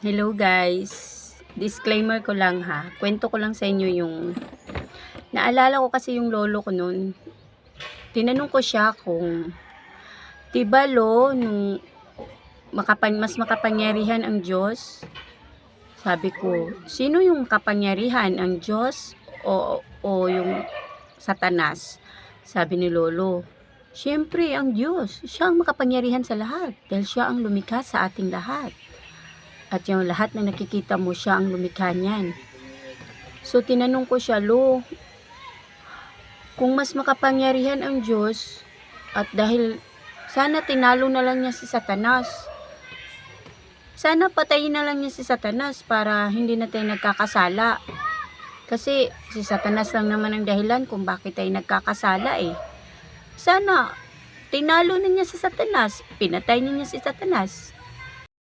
Hello guys, disclaimer ko lang ha, kwento ko lang sa inyo yung naalala ko kasi yung lolo ko noon. Tinanong ko siya kung, 'di ba lo, nung mas makapangyarihan ang Diyos? Sabi ko, sino yung makapangyarihan, ang Diyos o yung Satanas? Sabi ni lolo, siyempre ang Diyos, siya ang makapangyarihan sa lahat dahil siya ang lumikha sa ating lahat. At yung lahat na nakikita mo, siya ang lumikha niyan. So, tinanong ko siya, Lo, kung mas makapangyarihan ang Diyos, at dahil sana tinalo na lang niya si Satanas, sana patayin na lang niya si Satanas para hindi na tayo nagkakasala. Kasi si Satanas lang naman ang dahilan kung bakit tayo nagkakasala eh. Sana tinalo na niya si Satanas, pinatay niya si Satanas.